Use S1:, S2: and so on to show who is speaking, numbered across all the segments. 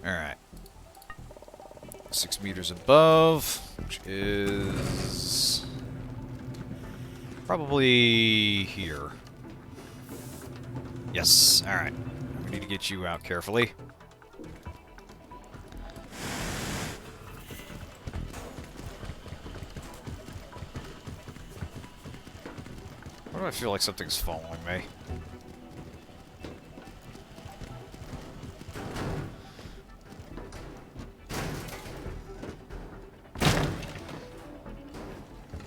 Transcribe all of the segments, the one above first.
S1: Alright. 6 meters above, which is probably here. Yes, alright. We need to get you out carefully. Why do I feel like something's following me?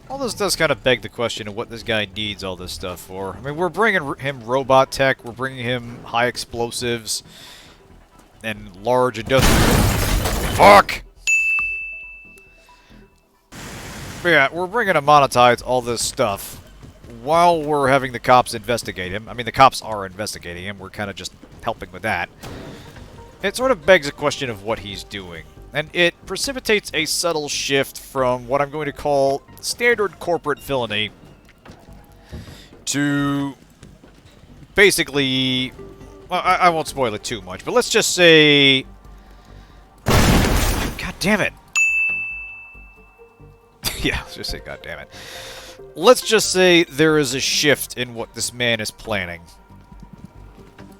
S1: All this does kind of beg the question of what this guy needs all this stuff for. I mean, we're bringing him robot tech, we're bringing him high explosives, and large industrial... Fuck! But yeah, we're bringing Amanatides all this stuff while we're having the cops investigate him. I mean, the cops are investigating him, we're kind of just helping with that. It sort of begs a question of what he's doing. And it precipitates a subtle shift from what I'm going to call standard corporate villainy to basically... Well, I won't spoil it too much, but let's just say... God damn it! Yeah, let's just say god damn it. Let's just say there is a shift in what this man is planning.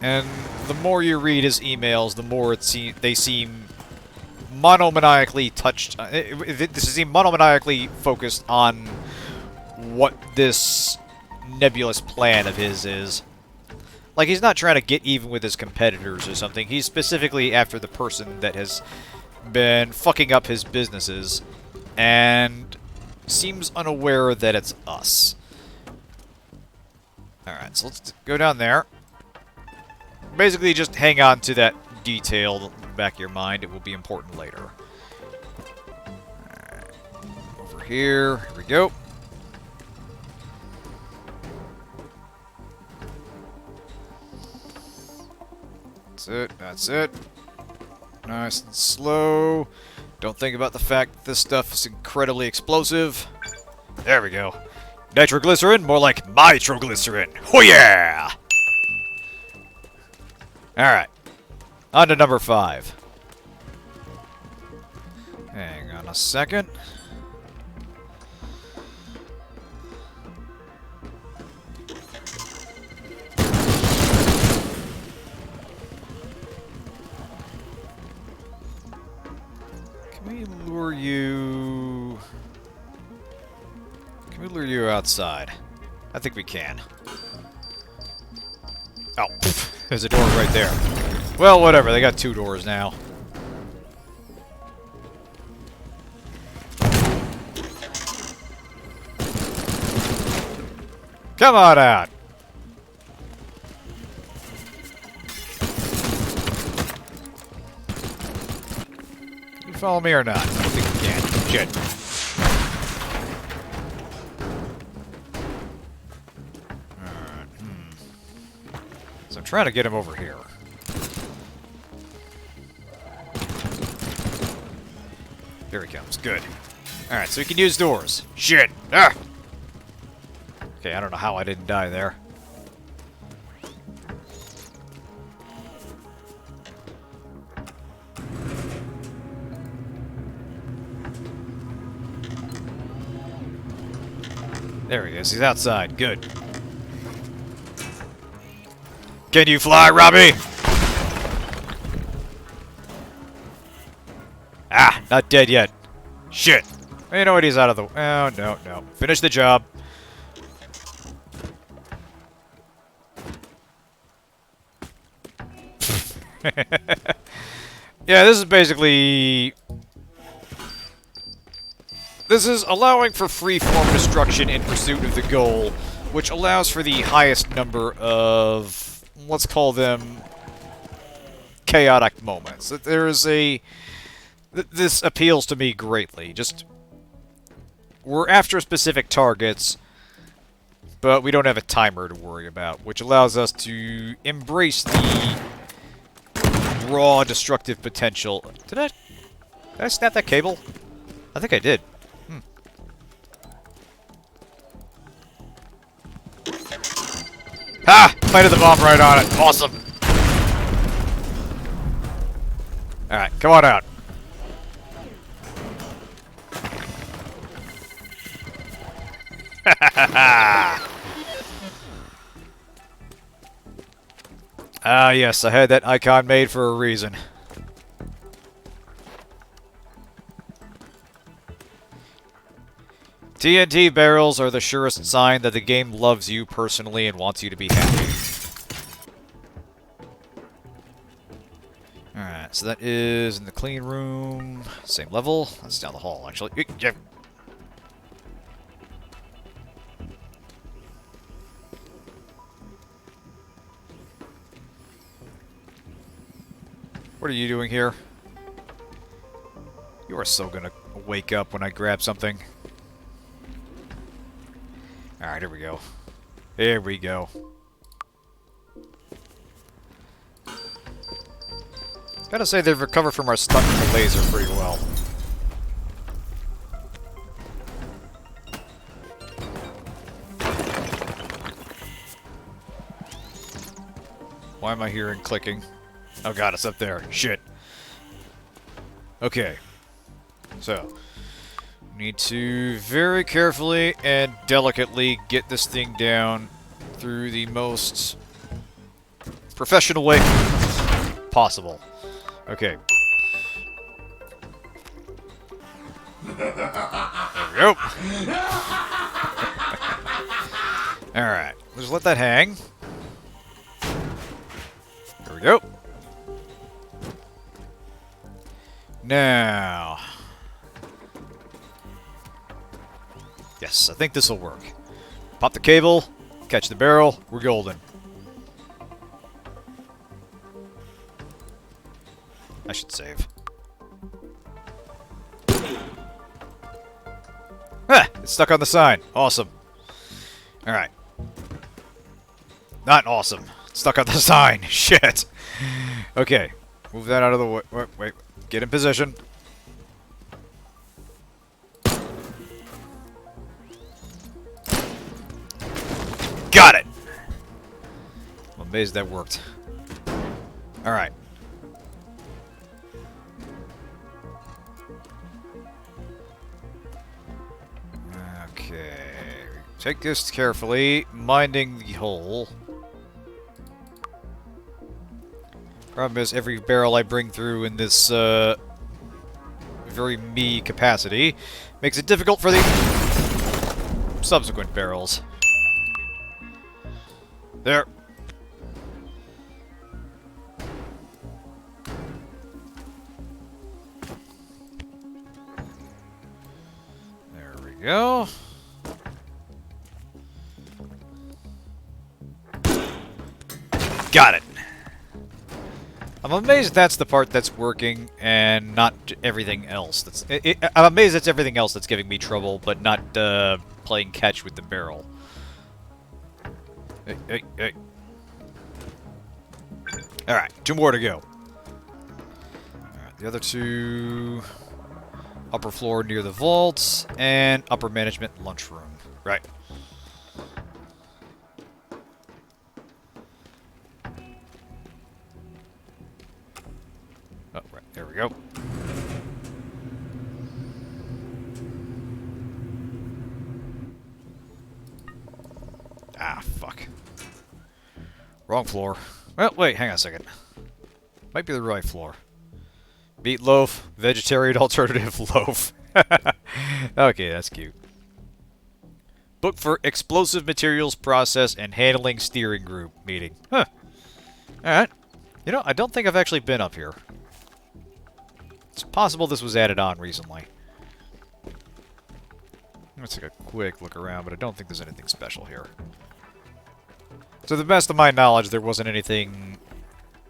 S1: And the more you read his emails, the more they seem monomaniacally touched. This is monomaniacally focused on what this nebulous plan of his is. Like, he's not trying to get even with his competitors or something. He's specifically after the person that has been fucking up his businesses and seems unaware that it's us. Alright, so let's go down there. Basically, just hang on to that detail in the back of your mind. It will be important later. Alright. Over here. Here we go. That's it. That's it. Nice and slow. Don't think about the fact that this stuff is incredibly explosive. There we go. Nitroglycerin? More like nitroglycerin. Oh yeah! Alright. On to number 5. Hang on a second. Can we lure you... Can we lure you outside? I think we can. Oh, there's a door right there. Well, whatever, they got 2 doors now. Come on out! Can you follow me or not? I don't think you can. Shit. Alright, So I'm trying to get him over here. Here he comes. Good. Alright, so he can use doors. Shit! Ah! Okay, I don't know how I didn't die there. There he is. He's outside. Good. Can you fly, Robbie? Ah, not dead yet. Shit. You know what? He's out of the... Oh, no, no. Finish the job. Yeah, this is basically... This is allowing for free-form destruction in pursuit of the goal, which allows for the highest number of, let's call them, chaotic moments. There is a... This appeals to me greatly. Just... We're after specific targets, but we don't have a timer to worry about, which allows us to embrace the raw destructive potential. Did I snap that cable? I think I did. Ha! Planted the bomb right on it. Awesome. Alright, come on out. Ah, yes, I had that icon made for a reason. TNT barrels are the surest sign that the game loves you personally and wants you to be happy. Alright, so that is in the clean room. Same level. That's down the hall, actually. What are you doing here? You are so gonna wake up when I grab something. Alright, here we go. Here we go. Gotta say they've recovered from our stunt with the laser pretty well. Why am I hearing clicking? Oh god, it's up there. Shit. Okay. So, need to very carefully and delicately get this thing down through the most professional way possible. Okay. There we go. Alright. Just let that hang. There we go. Now. Yes, I think this will work. Pop the cable, catch the barrel, we're golden. I should save. Ah! It's stuck on the sign. Awesome. Alright. Not awesome. It's stuck on the sign. Shit. Okay. Move that out of the way. Wait. Get in position. Got it! I'm amazed that worked. Alright. Okay. Take this carefully, minding the hole. Problem is, every barrel I bring through in this, very me capacity makes it difficult for the subsequent barrels. There. There we go. Got it. I'm amazed that's the part that's working and not everything else. I'm amazed it's everything else that's giving me trouble, but not playing catch with the barrel. Hey. Alright, 2 more to go. Alright, the other 2... Upper floor near the vaults, and upper management lunchroom. Right. Oh, right, there we go. Ah, fuck. Wrong floor. Well, wait, hang on a second. Might be the right floor. Meatloaf, vegetarian alternative loaf. Okay, that's cute. Book for explosive materials process and handling steering group meeting. Huh. Alright. You know, I don't think I've actually been up here. It's possible this was added on recently. Let's take a quick look around, but I don't think there's anything special here. To the best of my knowledge, there wasn't anything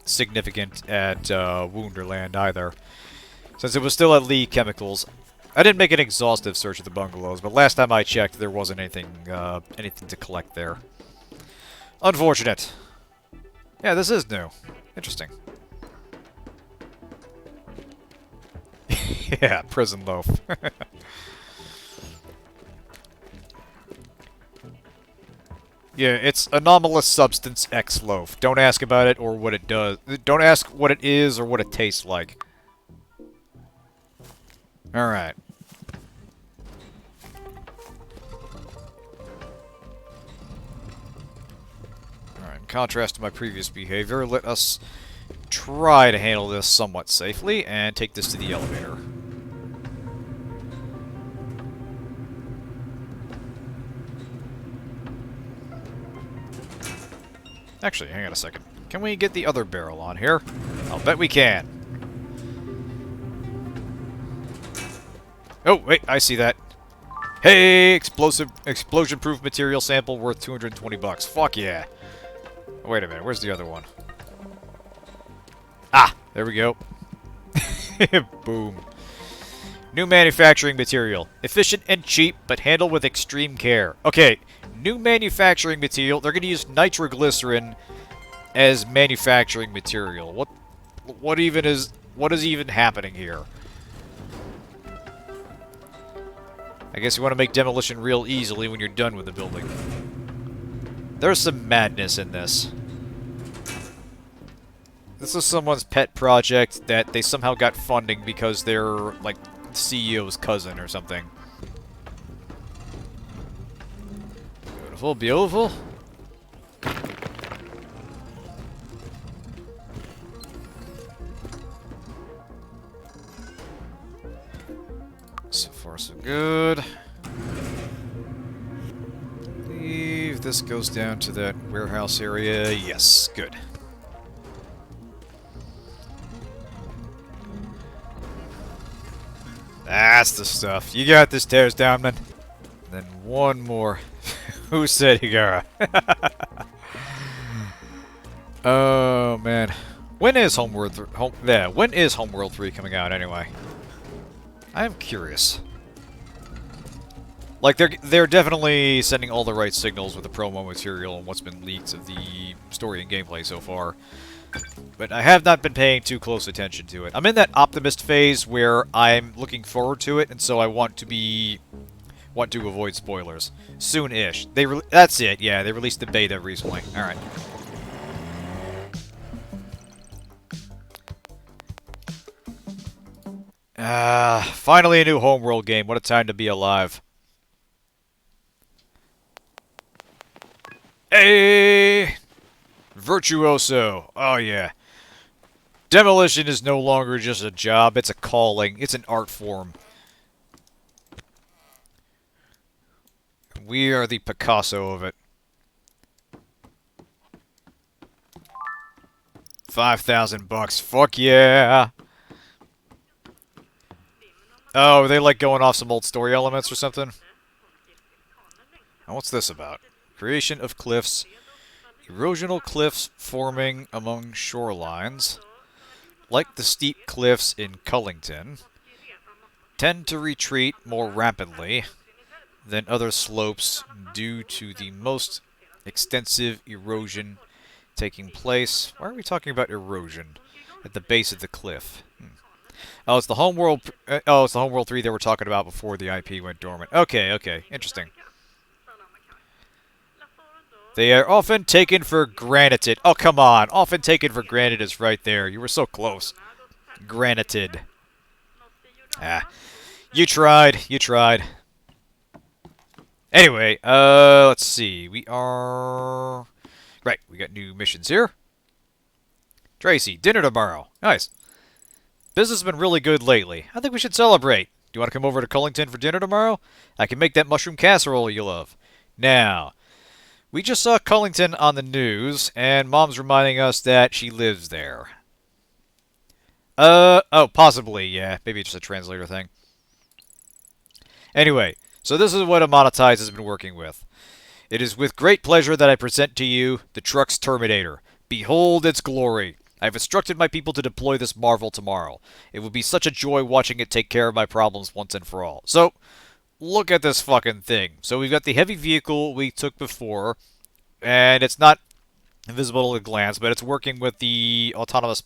S1: significant at Wonderland either. Since it was still at Lee Chemicals. I didn't make an exhaustive search of the bungalows, but last time I checked, there wasn't anything to collect there. Unfortunate. Yeah, this is new. Interesting. Yeah, prison loaf. Yeah, it's anomalous substance X loaf. Don't ask about it or what it does. Don't ask what it is or what it tastes like. Alright. Alright, in contrast to my previous behavior, let us try to handle this somewhat safely and take this to the elevator. Actually, hang on a second. Can we get the other barrel on here? I'll bet we can. Oh, wait, I see that. Hey, explosion-proof material sample worth 220 bucks. Fuck yeah. Oh, wait a minute, where's the other one? Ah, there we go. Boom. New manufacturing material. Efficient and cheap, but handled with extreme care. Okay, new manufacturing material. They're going to use nitroglycerin as manufacturing material. What is even happening here? I guess you want to make demolition real easily when you're done with the building. There's some madness in this. This is someone's pet project that they somehow got funding because they're, like, the CEO's cousin or something. Beautiful, beautiful. So far, so good. I believe this goes down to that warehouse area. Yes, good. That's the stuff. You got this, Teardown, man. Then one more. Who said Higara? Oh man, when is Homeworld? When is Homeworld 3 coming out anyway? I'm curious. Like they're definitely sending all the right signals with the promo material and what's been leaked of the story and gameplay so far. But I have not been paying too close attention to it. I'm in that optimist phase where I'm looking forward to it, and so I want to avoid spoilers. Soon-ish. That's it, yeah, they released the beta recently. Alright. Finally a new Homeworld game. What a time to be alive. Hey! Virtuoso. Oh, yeah. Demolition is no longer just a job, it's a calling. It's an art form. We are the Picasso of it. 5,000 bucks. Fuck yeah! Oh, are they like going off some old story elements or something? And what's this about? Creation of cliffs. Erosional cliffs forming among shorelines, like the steep cliffs in Cullington, tend to retreat more rapidly than other slopes due to the most extensive erosion taking place. Why are we talking about erosion at the base of the cliff? Oh, it's the Homeworld. Oh, it's the Homeworld 3 they were talking about before the IP went dormant. Okay, okay, interesting. They are often taken for granted. Oh, come on. Often taken for granted is right there. You were so close. Granited. Ah. You tried. You tried. Anyway, let's see. We are... Right, we got new missions here. Tracy, dinner tomorrow. Nice. Business has been really good lately. I think we should celebrate. Do you want to come over to Cullington for dinner tomorrow? I can make that mushroom casserole you love. Now... We just saw Cullington on the news, and Mom's reminding us that she lives there. Oh, possibly, yeah. Maybe it's just a translator thing. Anyway, so this is what Amanatides has been working with. It is with great pleasure that I present to you the Truxterminator. Behold its glory. I have instructed my people to deploy this marvel tomorrow. It will be such a joy watching it take care of my problems once and for all. So... Look at this fucking thing. So we've got the heavy vehicle we took before, and it's not visible at a glance, but it's working with the autonomous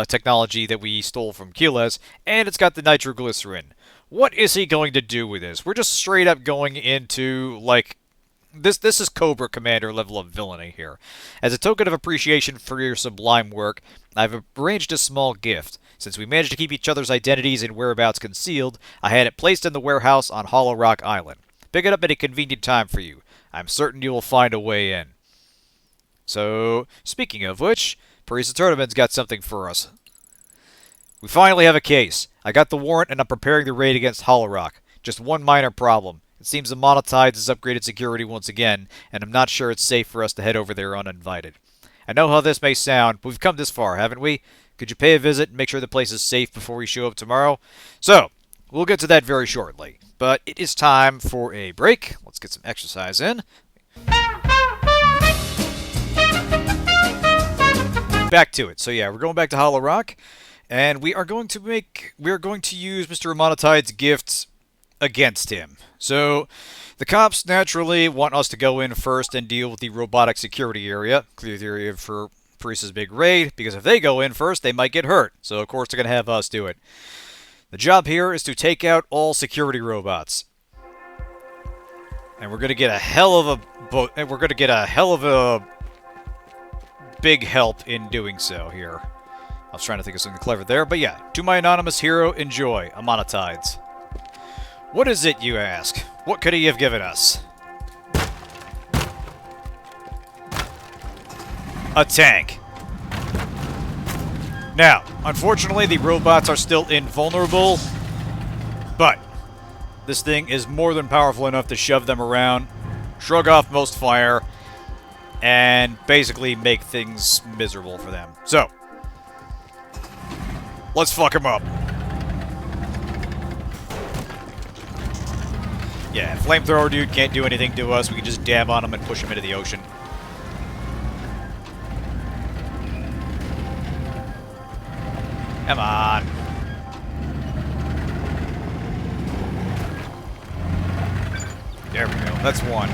S1: technology that we stole from Keyless, and it's got the nitroglycerin. What is he going to do with this? We're just straight up going into, like, This is Cobra Commander level of villainy here. As a token of appreciation for your sublime work, I've arranged a small gift. Since we managed to keep each other's identities and whereabouts concealed, I had it placed in the warehouse on Hollowrock Island. Pick it up at a convenient time for you. I'm certain you will find a way in. So, speaking of which, Parisa Tournament's got something for us. We finally have a case. I got the warrant and I'm preparing the raid against Hollowrock. Just one minor problem. It seems Amanatides has upgraded security once again, and I'm not sure it's safe for us to head over there uninvited. I know how this may sound, but we've come this far, haven't we? Could you pay a visit and make sure the place is safe before we show up tomorrow? So, we'll get to that very shortly. But it is time for a break. Let's get some exercise in. Back to it. So yeah, we're going back to Hollowrock, and we are going to use Mr. Amanatide's gifts against him. So, the cops naturally want us to go in first and deal with the robotic security area, clear the area for Parisa's big raid, because if they go in first, they might get hurt. So, of course, they're going to have us do it. The job here is to take out all security robots. And we're going to get a hell of a big help in doing so here. I was trying to think of something clever there, but yeah. To my anonymous hero, enjoy, Amanatides. What is it, you ask? What could he have given us? A tank. Now, unfortunately, the robots are still invulnerable, but this thing is more than powerful enough to shove them around, shrug off most fire, and basically make things miserable for them. So, let's fuck him up. Yeah, flamethrower dude can't do anything to us. We can just dab on him and push him into the ocean. Come on. There we go. That's one.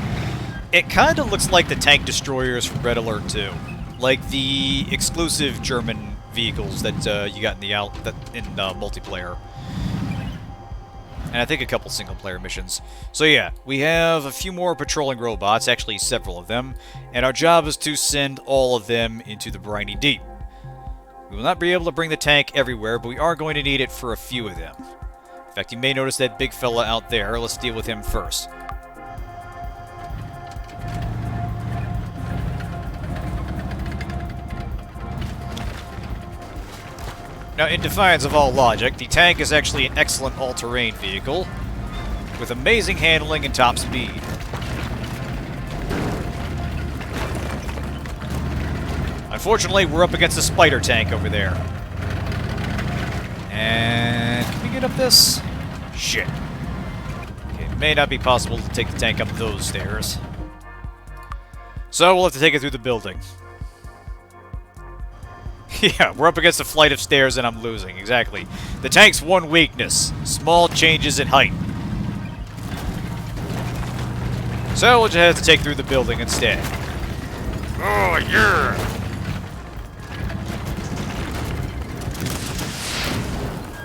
S1: It kind of looks like the tank destroyers from Red Alert 2. Like the exclusive German vehicles that you got in multiplayer. And I think a couple single-player missions. So yeah, we have a few more patrolling robots, actually several of them, and our job is to send all of them into the briny deep. We will not be able to bring the tank everywhere, but we are going to need it for a few of them. In fact, you may notice that big fella out there. Let's deal with him first. Now, in defiance of all logic, the tank is actually an excellent all-terrain vehicle with amazing handling and top speed. Unfortunately, we're up against a spider tank over there. And can we get up this? Shit. Okay, it may not be possible to take the tank up those stairs. So we'll have to take it through the building. Yeah, we're up against a flight of stairs and I'm losing. Exactly. The tank's one weakness. Small changes in height. So we'll just have to take through the building instead. Oh, yeah!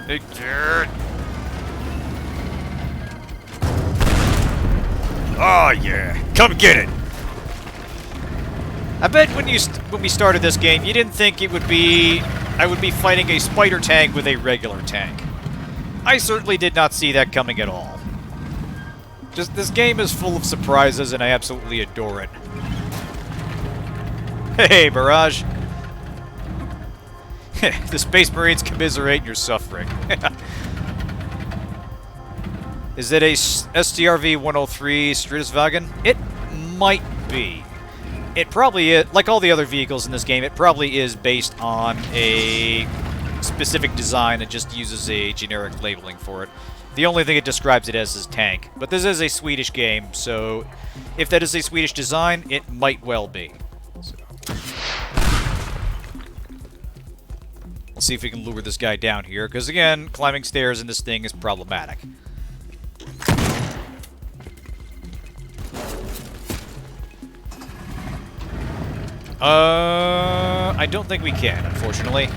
S1: Hey, dude! Oh, yeah! Come get it! I bet when we started this game, you didn't think I would be fighting a spider tank with a regular tank. I certainly did not see that coming at all. Just, this game is full of surprises, and I absolutely adore it. Hey, Barrage! The Space Marines commiserate your suffering. Is it a STRV-103 Strideswagen? It might be. It probably is, like all the other vehicles in this game, it probably is based on a specific design that just uses a generic labeling for it. The only thing it describes it as is tank. But this is a Swedish game, so if that is a Swedish design, it might well be. So. Let's see if we can lure this guy down here, because again, climbing stairs in this thing is problematic. I don't think we can, unfortunately.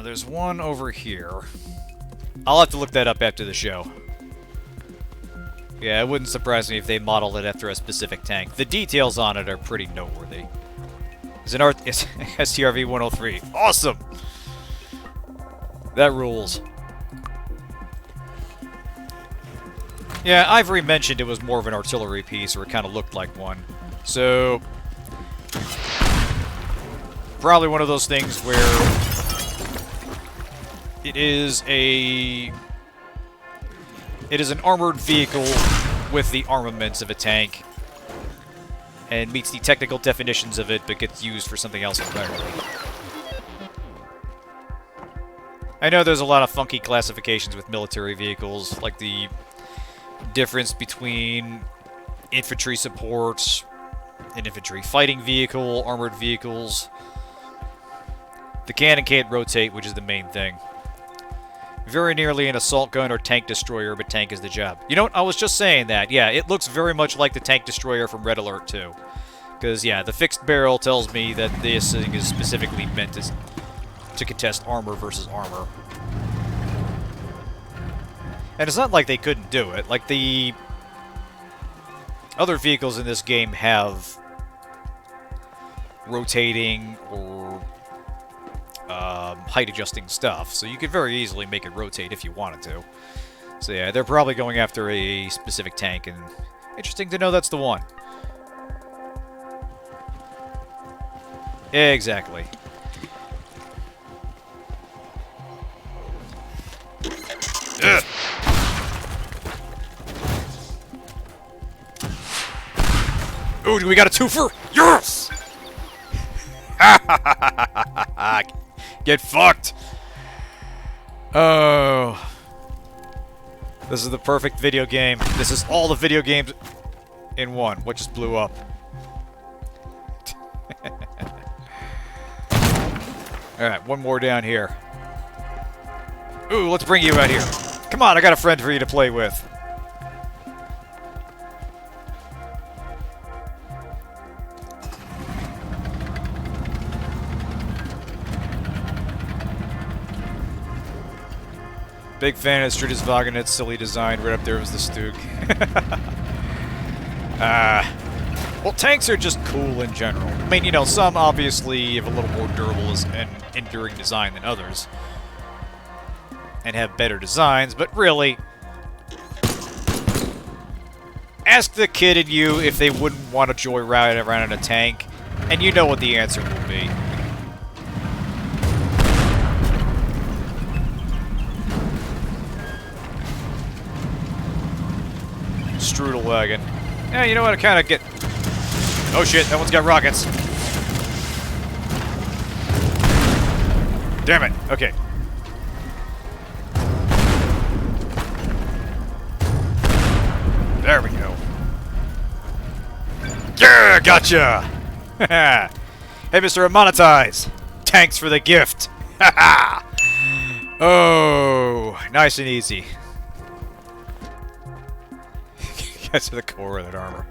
S1: there's one over here. I'll have to look that up after the show. Yeah, it wouldn't surprise me if they modeled it after a specific tank. The details on it are pretty noteworthy. It's an STRV-103. Awesome! That rules. Yeah, Ivory mentioned it was more of an artillery piece, or it kind of looked like one. So, probably one of those things where it is an armored vehicle with the armaments of a tank, and meets the technical definitions of it, but gets used for something else entirely. I know there's a lot of funky classifications with military vehicles, like the difference between infantry support, an infantry fighting vehicle, armored vehicles. The cannon can't rotate, which is the main thing. Very nearly an assault gun or tank destroyer, but tank is the job. You know what? I was just saying that. Yeah, it looks very much like the tank destroyer from Red Alert 2. Because, yeah, the fixed barrel tells me that this thing is specifically meant to contest armor versus armor. And it's not like they couldn't do it. Like, the other vehicles in this game have rotating or height-adjusting stuff, so you could very easily make it rotate if you wanted to. So yeah, they're probably going after a specific tank, and interesting to know that's the one. Exactly. Ugh. Ooh, we got a twofer! Yes! Get fucked! Oh. This is the perfect video game. This is all the video games in one. What just blew up? Alright, one more down here. Ooh, let's bring you out here. Come on, I got a friend for you to play with. Big fan of Strudiswagenet's silly design. Right up there was the Stug. Well, tanks are just cool in general. I mean, you know, some obviously have a little more durable and enduring design than others. And have better designs, but really, ask the kid in you if they wouldn't want to joyride around in a tank, and you know what the answer will be. Strudel wagon. Yeah, you know what? I kind of get... Oh shit, that one's got rockets. Damn it. Okay. There we go. Yeah, gotcha! Hey, Mr. Amanatides! Thanks for the gift! Oh, nice and easy. Get to the core of that armor.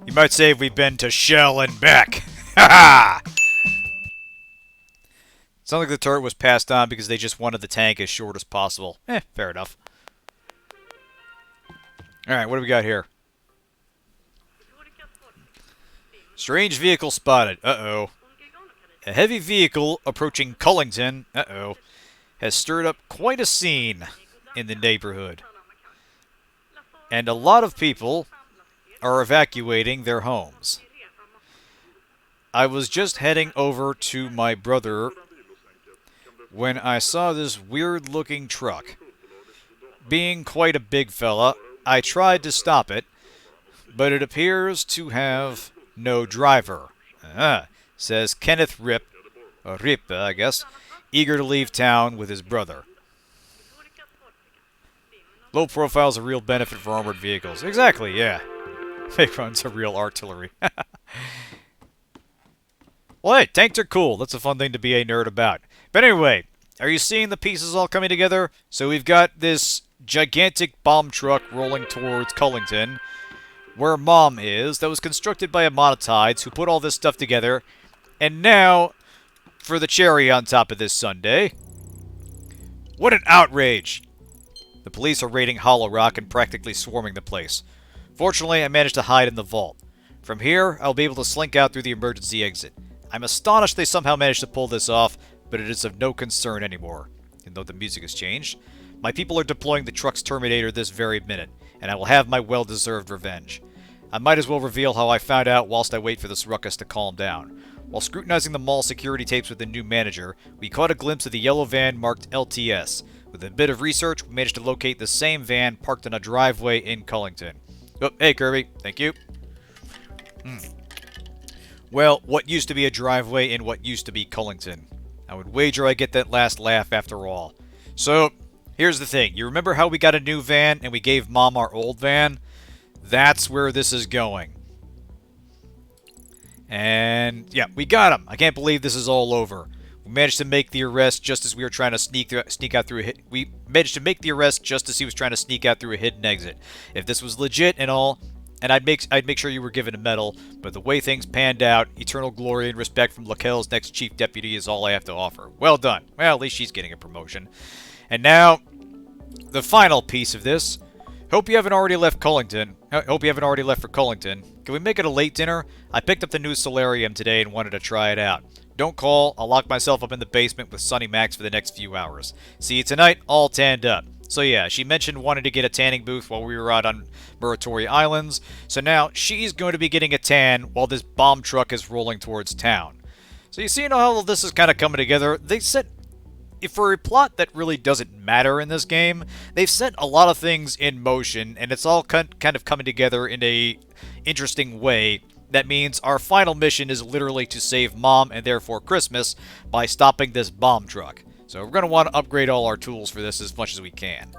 S1: You might say we've been to Shell and back. Sounds like the turret was passed on because they just wanted the tank as short as possible. Fair enough. Alright, what do we got here? Strange vehicle spotted. Uh-oh. A heavy vehicle approaching Cullington, has stirred up quite a scene in the neighborhood. And a lot of people are evacuating their homes. I was just heading over to my brother when I saw this weird-looking truck. Being quite a big fella, I tried to stop it, but it appears to have no driver. Says Kenneth Rip, I guess, eager to leave town with his brother. Low profile is a real benefit for armored vehicles. Exactly, yeah. They run some real artillery. Well, hey, tanks are cool. That's a fun thing to be a nerd about. But anyway, are you seeing the pieces all coming together? So we've got this gigantic bomb truck rolling towards Cullington, where Mom is, that was constructed by Amanatides, who put all this stuff together. And now, for the cherry on top of this sundae. What an outrage! The police are raiding Hollowrock and practically swarming the place. Fortunately, I managed to hide in the vault. From here, I'll be able to slink out through the emergency exit. I'm astonished they somehow managed to pull this off, but it is of no concern anymore, even though the music has changed. My people are deploying the Truxterminator this very minute, and I will have my well-deserved revenge. I might as well reveal how I found out whilst I wait for this ruckus to calm down. While scrutinizing the mall security tapes with the new manager, we caught a glimpse of the yellow van marked LTS. With a bit of research, we managed to locate the same van parked in a driveway in Cullington. Oh, hey Kirby, thank you. Well, what used to be a driveway in what used to be Cullington? I would wager I get that last laugh after all. So, here's the thing. You remember how we got a new van and we gave Mom our old van? That's where this is going. And, yeah, we got him. I can't believe this is all over. We managed to make the arrest just as we were trying to sneak out through a we managed to make the arrest just as he was trying to sneak out through a hidden exit. If this was legit and all, and I'd make sure you were given a medal, but the way things panned out, eternal glory and respect from Lakel's next chief deputy is all I have to offer. Well done. Well, at least she's getting a promotion. And now, the final piece of this. Hope you haven't already left Cullington. Hope you haven't already left for Cullington. Can we make it a late dinner? I picked up the new solarium today and wanted to try it out. Don't call. I'll lock myself up in the basement with Sonny Max for the next few hours. See you tonight, all tanned up. So yeah, she mentioned wanting to get a tanning booth while we were out on Muratory Islands. So now she's going to be getting a tan while this bomb truck is rolling towards town. So you see how all this is kind of coming together? They set, for a plot that really doesn't matter in this game, they've set a lot of things in motion, and it's all kind of coming together in a interesting way. That means our final mission is literally to save Mom and therefore Christmas by stopping this bomb truck. So we're going to want to upgrade all our tools for this as much as we can.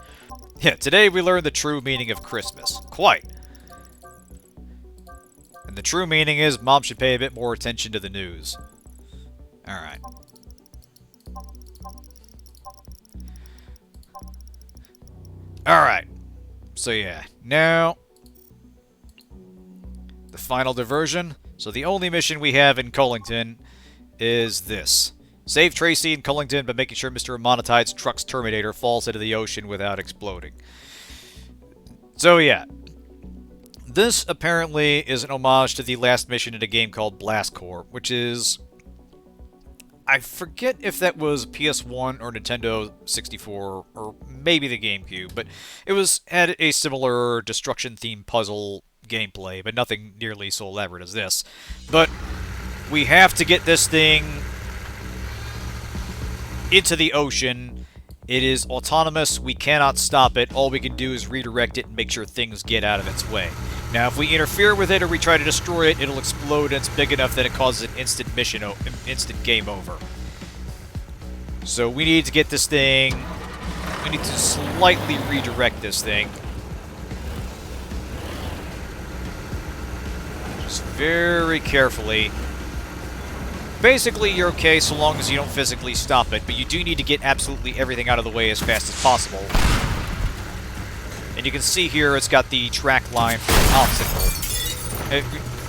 S1: Yeah, today we learned the true meaning of Christmas. Quite. And the true meaning is Mom should pay a bit more attention to the news. Alright. Alright. So yeah, now the final diversion. So the only mission we have in Cullington is this. Save Tracy in Cullington by making sure Mr. Amanatides' Truxterminator falls into the ocean without exploding. So yeah. This apparently is an homage to the last mission in a game called Blast Corps, which is... I forget if that was PS1 or Nintendo 64, or maybe the GameCube, but it had a similar destruction-themed puzzle gameplay, but nothing nearly so elaborate as this. But we have to get this thing into the ocean. It is autonomous. We cannot stop it. All we can do is redirect it and make sure things get out of its way. Now, if we interfere with it or we try to destroy it, it'll explode, and it's big enough that it causes an instant instant game over. So we need to get this thing... We need to slightly redirect this thing. Just very carefully. Basically, you're okay so long as you don't physically stop it, but you do need to get absolutely everything out of the way as fast as possible. And you can see here it's got the track line for the obstacle.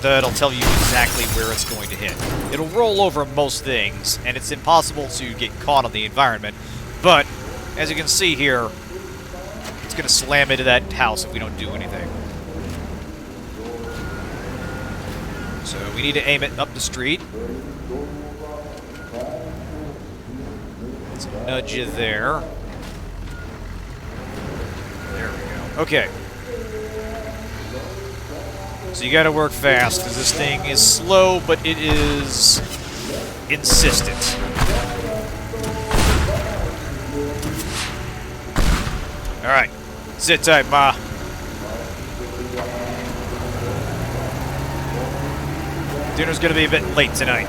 S1: That'll tell you exactly where it's going to hit. It'll roll over most things, and it's impossible to get caught on the environment, but as you can see here, it's going to slam into that house if we don't do anything. So we need to aim it up the street. Let's nudge you there. There we go. Okay. So you gotta work fast, because this thing is slow, but it is insistent. Alright. Sit tight, Ma. Dinner's gonna be a bit late tonight.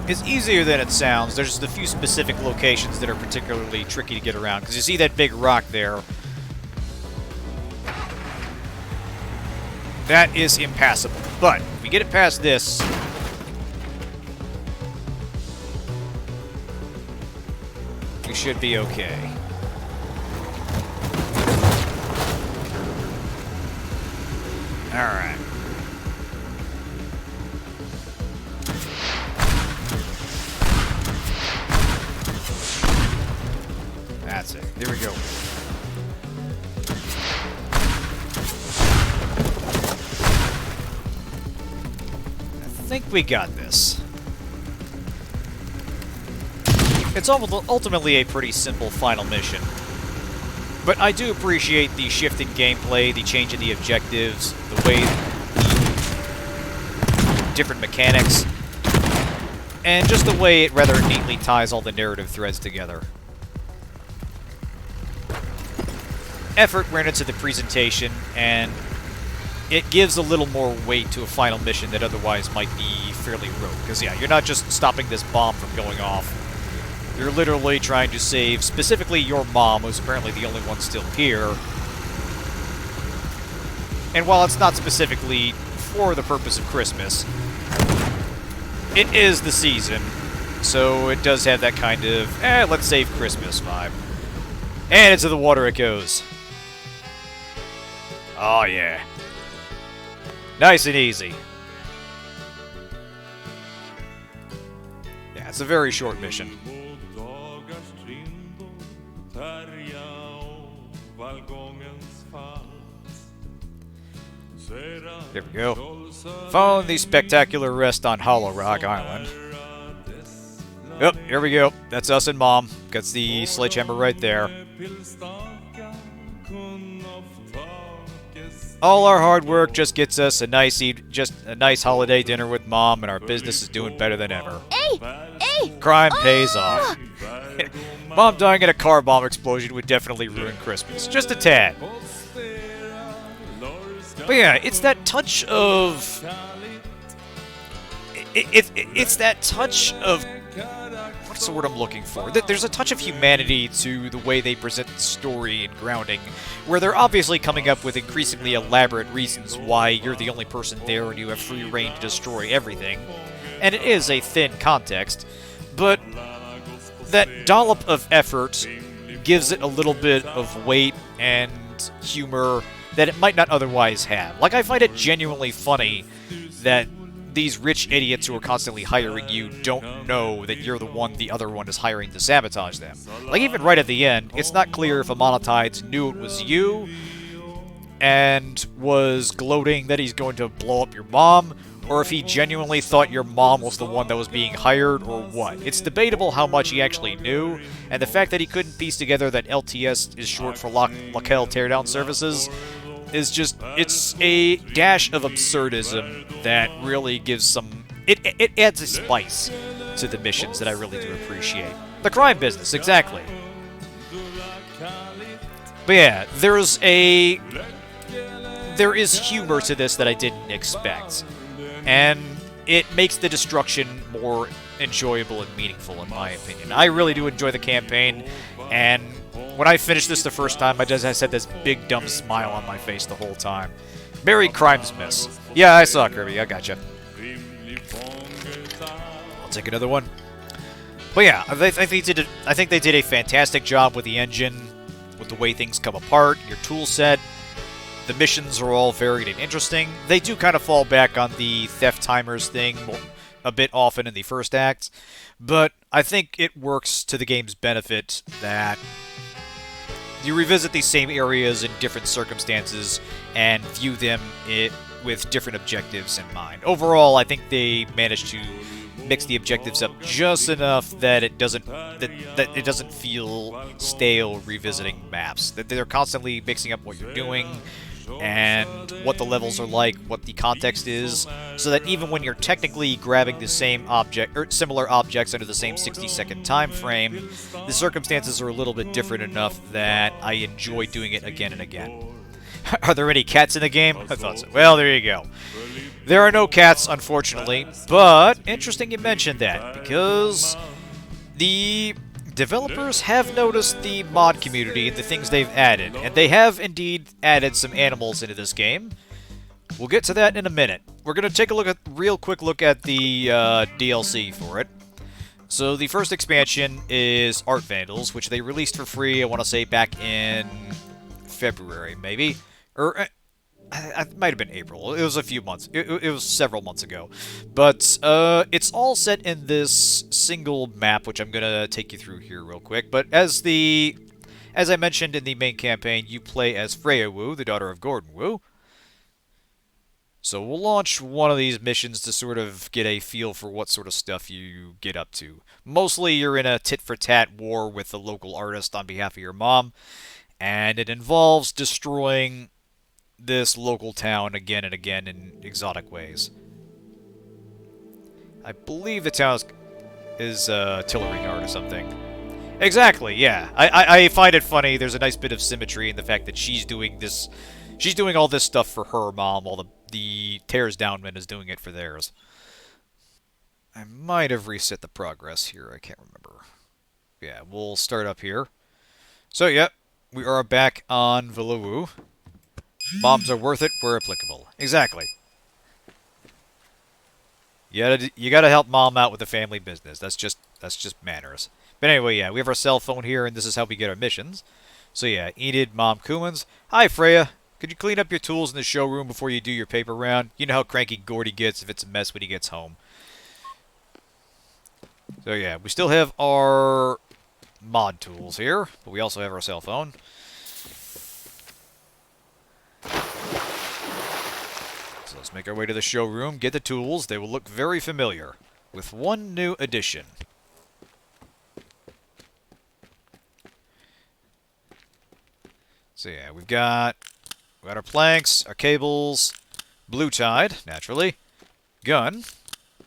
S1: It's easier than it sounds. There's just a few specific locations that are particularly tricky to get around. Because you see that big rock there. That is impassable. But if we get it past this... we should be okay. Alright. That's it. Here we go. I think we got this. It's ultimately a pretty simple final mission. But I do appreciate the shift in gameplay, the change in the objectives, the way the different mechanics, and just the way it rather neatly ties all the narrative threads together. Effort went into the presentation, and it gives a little more weight to a final mission that otherwise might be fairly rote. Because, yeah, you're not just stopping this bomb from going off. You're literally trying to save, specifically your mom, who's apparently the only one still here. And while it's not specifically for the purpose of Christmas, it is the season, so it does have that kind of, let's save Christmas vibe. And into the water it goes. Oh, yeah. Nice and easy. Yeah, it's a very short mission. There we go. Found the spectacular rest on Hollowrock Island. Yep, here we go. That's us and Mom. Got the sledgehammer right there. All our hard work just gets us a nice holiday dinner with Mom, and our business is doing better than ever.
S2: Hey!
S1: Crime pays off. Mom dying in a car bomb explosion would definitely ruin Christmas. Just a tad. But yeah, it's that touch of... It's that touch of... What's the word I'm looking for? There's a touch of humanity to the way they present the story and grounding, where they're obviously coming up with increasingly elaborate reasons why you're the only person there and you have free reign to destroy everything. And it is a thin context, but that dollop of effort gives it a little bit of weight and humor that it might not otherwise have. Like, I find it genuinely funny that these rich idiots who are constantly hiring you don't know that you're the other one is hiring to sabotage them. Like, even right at the end, it's not clear if Amanatides knew it was you and was gloating that he's going to blow up your mom, or if he genuinely thought your mom was the one that was being hired, or what. It's debatable how much he actually knew, and the fact that he couldn't piece together that LTS is short for Locale Teardown Services is just, it's a dash of absurdism that really gives some... It adds a spice to the missions that I really do appreciate. The crime business, exactly. But yeah, there is humor to this that I didn't expect. And it makes the destruction more enjoyable and meaningful, in my opinion. I really do enjoy the campaign, and when I finished this the first time, I had this big dumb smile on my face the whole time. Merry Crimesmas. Yeah, I saw Kirby. I gotcha. I'll take another one. But yeah, I think they did a fantastic job with the engine, with the way things come apart, your tool set. The missions are all varied and interesting. They do kind of fall back on the theft timers thing a bit often in the first act, but I think it works to the game's benefit that you revisit these same areas in different circumstances and view them with different objectives in mind. Overall, I think they managed to mix the objectives up just enough that it doesn't feel stale revisiting maps. That they're constantly mixing up what you're doing and what the levels are like, what the context is, so that even when you're technically grabbing the same object or similar objects under the same 60-second time frame, the circumstances are a little bit different enough that I enjoy doing it again and again. Are there any cats in the game? I thought so. Well, there you go. There are no cats, unfortunately, but interesting you mentioned that, because the developers have noticed the mod community and the things they've added, and they have indeed added some animals into this game. We'll get to that in a minute. We're going to take a real quick look at the DLC for it. So the first expansion is Art Vandals, which they released for free, I want to say back in February, maybe? Or It might have been April. It was a few months. It was several months ago. But it's all set in this single map, which I'm gonna take you through here real quick. But as I mentioned in the main campaign, you play as Freya Wu, the daughter of Gordon Wu. So we'll launch one of these missions to sort of get a feel for what sort of stuff you get up to. Mostly you're in a tit-for-tat war with the local artist on behalf of your mom, and it involves destroying this local town again and again in exotic ways. I believe the town is Tillerygard or something. Exactly, yeah. I find it funny. There's a nice bit of symmetry in the fact that she's doing this. She's doing all this stuff for her mom, while the Teardown man is doing it for theirs. I might have reset the progress here. I can't remember. Yeah, we'll start up here. So, yep, we are back on Villawu. Bombs are worth it where applicable. Exactly. You gotta help mom out with the family business. That's just manners. But anyway, yeah, we have our cell phone here, and this is how we get our missions. So yeah, Enid, Mom, Kumans. Hi, Freya. Could you clean up your tools in the showroom before you do your paper round? You know how cranky Gordy gets if it's a mess when he gets home. So yeah, we still have our mod tools here, but we also have our cell phone. So let's make our way to the showroom, get the tools. They will look very familiar, with one new addition. So yeah, we've got our planks, our cables, blue tide, naturally, gun,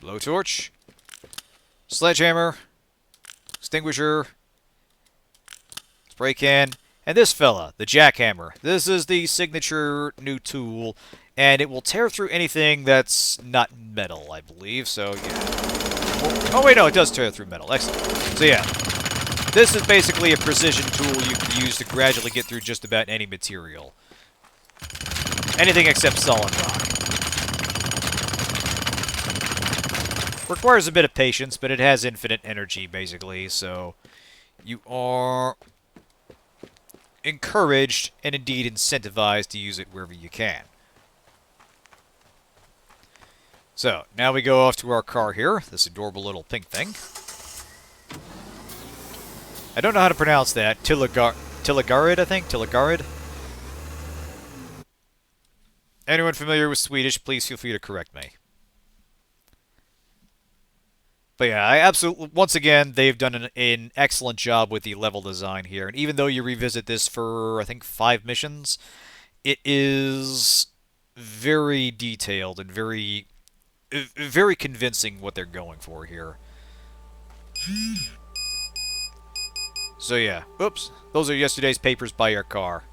S1: blowtorch, sledgehammer, extinguisher, spray can, and this fella, the jackhammer. This is the signature new tool, and it will tear through anything that's not metal, I believe. So yeah. Oh wait, no, it does tear through metal. Excellent. So yeah. This is basically a precision tool you can use to gradually get through just about any material. Anything except solid rock. Requires a bit of patience, but it has infinite energy, basically, so you are encouraged and indeed incentivized to use it wherever you can. So, now we go off to our car here, this adorable little pink thing. I don't know how to pronounce that. Tilligarid, I think? Tilligarid? Anyone familiar with Swedish, please feel free to correct me. But yeah, I absolutely, once again, they've done an excellent job with the level design here. And even though you revisit this for, I think, 5 missions, it is very detailed and very convincing what they're going for here. So yeah, oops, those are yesterday's papers by your car.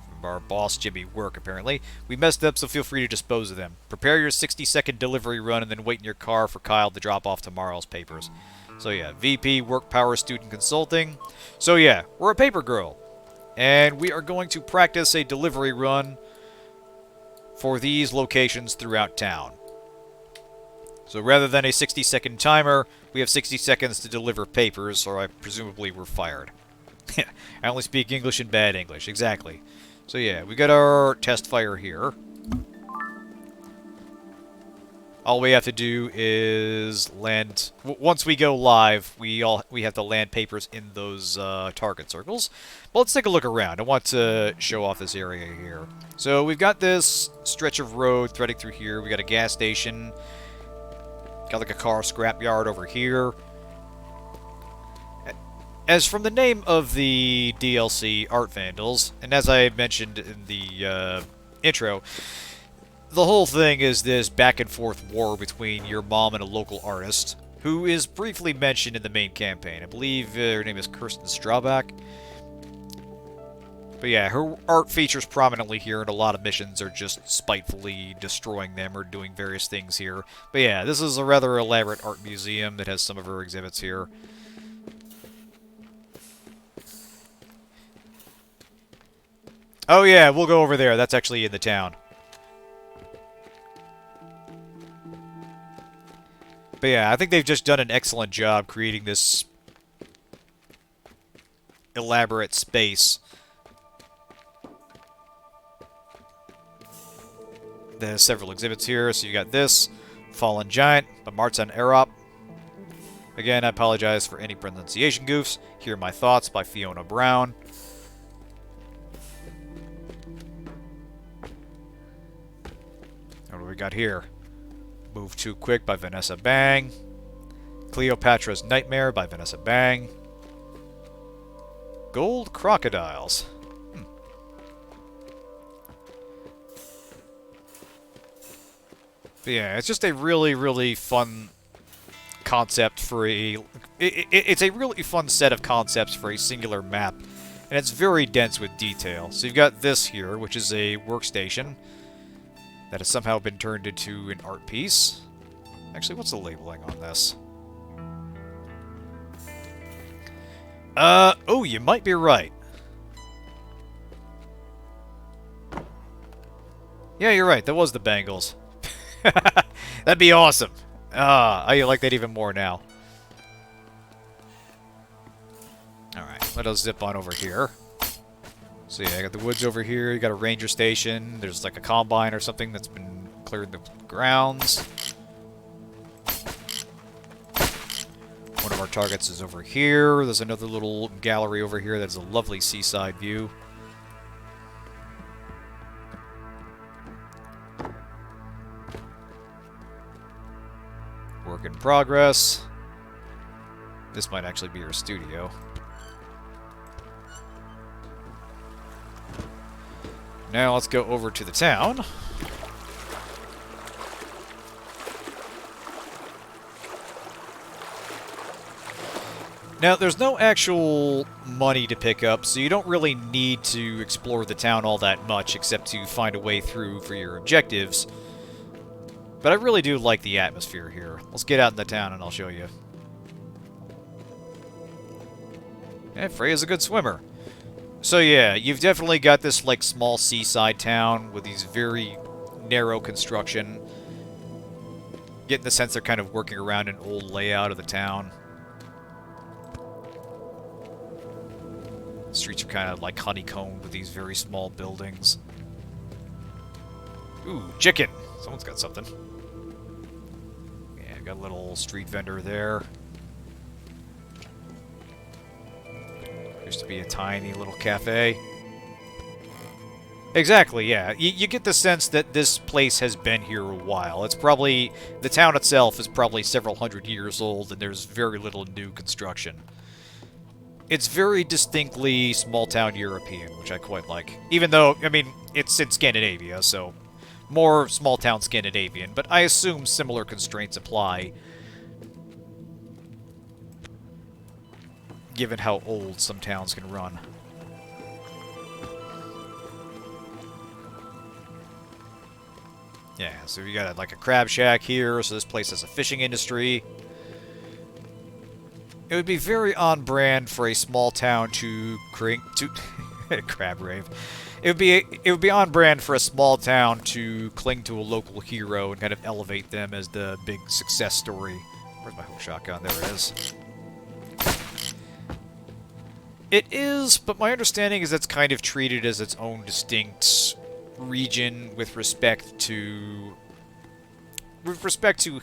S1: From our boss, Jimmy Work, apparently. We messed up, so feel free to dispose of them. Prepare your 60-second delivery run and then wait in your car for Kyle to drop off tomorrow's papers. So yeah, VP, Work Power Student Consulting. So yeah, we're a paper girl. And we are going to practice a delivery run for these locations throughout town. So rather than a 60-second timer, we have 60 seconds to deliver papers, or presumably we're fired. I only speak English and bad English, exactly. So yeah, we got our test fire here. All we have to do is land... once we go live, we have to land papers in those target circles. But let's take a look around. I want to show off this area here. So we've got this stretch of road threading through here. We got a gas station. Got like a car scrapyard over here. As from the name of the DLC, Art Vandals, and as I mentioned in the intro, the whole thing is this back and forth war between your mom and a local artist, who is briefly mentioned in the main campaign. I believe her name is Kirsten Strawback. But yeah, her art features prominently here, and a lot of missions are just spitefully destroying them or doing various things here. But yeah, this is a rather elaborate art museum that has some of her exhibits here. Oh yeah, we'll go over there. That's actually in the town. But yeah, I think they've just done an excellent job creating this elaborate space. There's several exhibits here. So you got this, Fallen Giant by Martin Arop. Again, I apologize for any pronunciation goofs. Hear My Thoughts by Fiona Brown. What do we got here? Move Too Quick by Vanessa Bang. Cleopatra's Nightmare by Vanessa Bang. Gold Crocodiles. But yeah, it's just a really, really fun concept for a... It's a really fun set of concepts for a singular map. And it's very dense with detail. So you've got this here, which is a workstation that has somehow been turned into an art piece. Actually, what's the labeling on this? Oh, you might be right. Yeah, you're right. That was the Bengals. That'd be awesome. I like that even more now. Alright, let us zip on over here. So yeah, I got the woods over here, you got a ranger station, there's like a combine or something that's been cleared the grounds. One of our targets is over here, there's another little gallery over here that's a lovely seaside view. Work in progress. This might actually be your studio. Now let's go over to the town. Now, there's no actual money to pick up, so you don't really need to explore the town all that much, except to find a way through for your objectives. But I really do like the atmosphere here. Let's get out in the town and I'll show you. Yeah, Freya's a good swimmer. So yeah, you've definitely got this like small seaside town with these very narrow construction. Getting the sense they're kind of working around an old layout of the town. Streets are kind of like honeycombed with these very small buildings. Ooh, chicken! Someone's got something. Yeah, got a little street vendor there. Used to be a tiny little cafe. Exactly, yeah. You get the sense that this place has been here a while. It's probably... The town itself is probably several hundred years old, and there's very little new construction. It's very distinctly small-town European, which I quite like. Even though, I mean, it's in Scandinavia, so... More small-town Scandinavian, but I assume similar constraints apply, given how old some towns can run. Yeah, so you got like a crab shack here, so this place has a fishing industry. It would be very on brand for a small town to crab rave. It would be on brand for a small town to cling to a local hero and kind of elevate them as the big success story. Where's my hook shotgun? There it is. It is, but my understanding is it's kind of treated as its own distinct region with respect to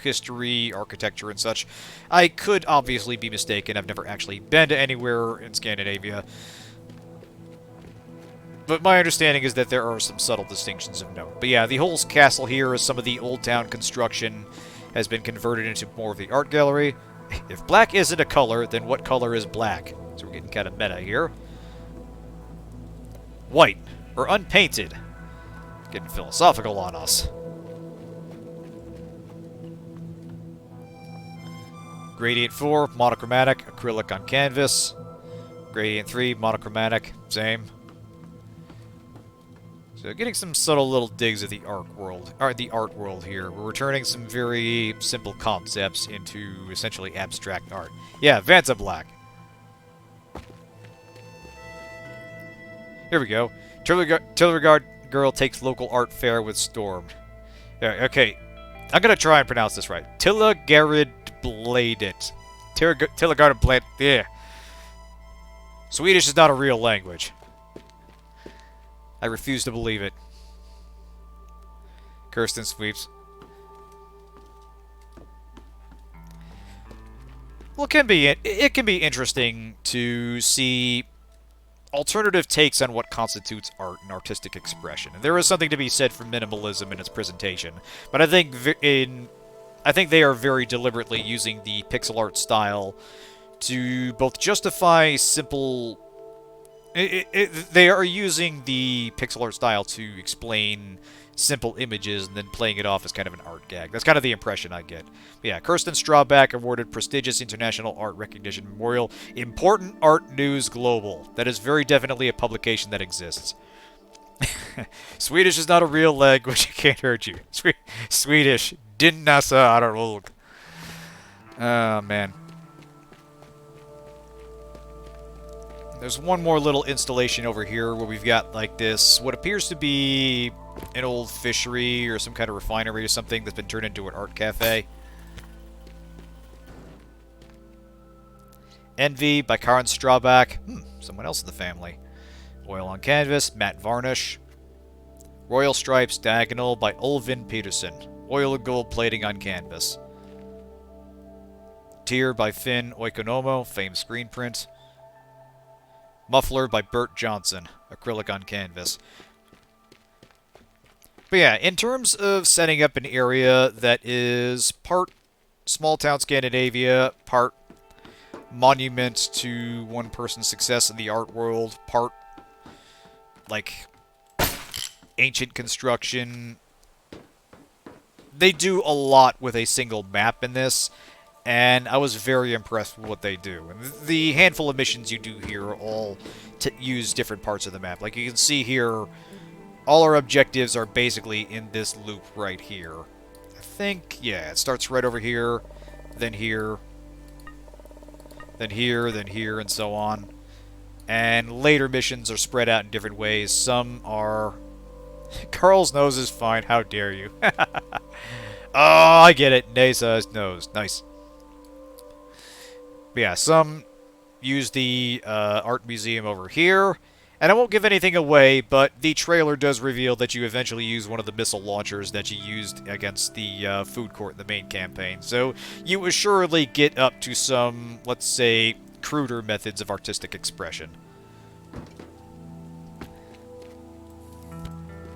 S1: history, architecture, and such. I could obviously be mistaken. I've never actually been to anywhere in Scandinavia. But my understanding is that there are some subtle distinctions of note. But yeah, the whole castle here is some of the old town construction has been converted into more of the art gallery. If black isn't a color, then what color is black? So we're getting kind of meta here. White, or unpainted. Getting philosophical on us. Gradient 4, monochromatic, acrylic on canvas. Gradient 3, monochromatic, same. So getting some subtle little digs at the art world here. We're returning some very simple concepts into essentially abstract art. Yeah, Vanta Black. Here we go. Tilregard girl takes local art fair with Storm. Yeah, okay, I'm gonna try and pronounce this right. Tilregard Bladet. Tilregard Bladet. Yeah. Swedish is not a real language. I refuse to believe it. Kirsten sweeps. Well, it can be interesting to see alternative takes on what constitutes art and artistic expression. And there is something to be said for minimalism in its presentation, but I think they are very deliberately using the pixel art style to both justify simple. They are using the pixel art style to explain simple images and then playing it off as kind of an art gag. That's kind of the impression I get. But yeah, Kirsten Strawback awarded prestigious International Art Recognition Memorial. Important Art News Global. That is very definitely a publication that exists. Swedish is not a real language. It can't hurt you. Swedish. Din nasa aralog. Oh, man. There's one more little installation over here where we've got, like, this, what appears to be an old fishery or some kind of refinery or something that's been turned into an art cafe. Envy by Karen Strawback. Someone else in the family. Oil on Canvas, matte varnish. Royal Stripes Diagonal by Ulvin Peterson. Oil and gold plating on canvas. Tear by Finn Oikonomo, famed screen print. Muffler by Bert Johnson, acrylic on canvas. But yeah, in terms of setting up an area that is part small-town Scandinavia, part monument to one person's success in the art world, part, like, ancient construction. They do a lot with a single map in this, and I was very impressed with what they do. And the handful of missions you do here all use different parts of the map. Like you can see here, all our objectives are basically in this loop right here. I think, yeah, it starts right over here, then here, then here, then here, and so on. And later missions are spread out in different ways. Some are... Carl's nose is fine, how dare you. Oh, I get it. Nesa's nose. Nice. But yeah, some use the art museum over here. And I won't give anything away, but the trailer does reveal that you eventually use one of the missile launchers that you used against the food court in the main campaign. So you assuredly get up to some, let's say, cruder methods of artistic expression.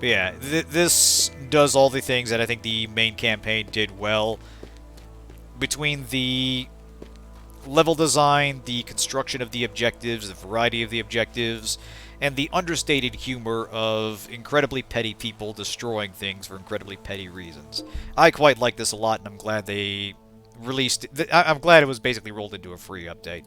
S1: But yeah, this does all the things that I think the main campaign did well. Between the level design, the construction of the objectives, the variety of the objectives, and the understated humor of incredibly petty people destroying things for incredibly petty reasons. I quite like this a lot, and I'm glad they released... I'm glad it was basically rolled into a free update.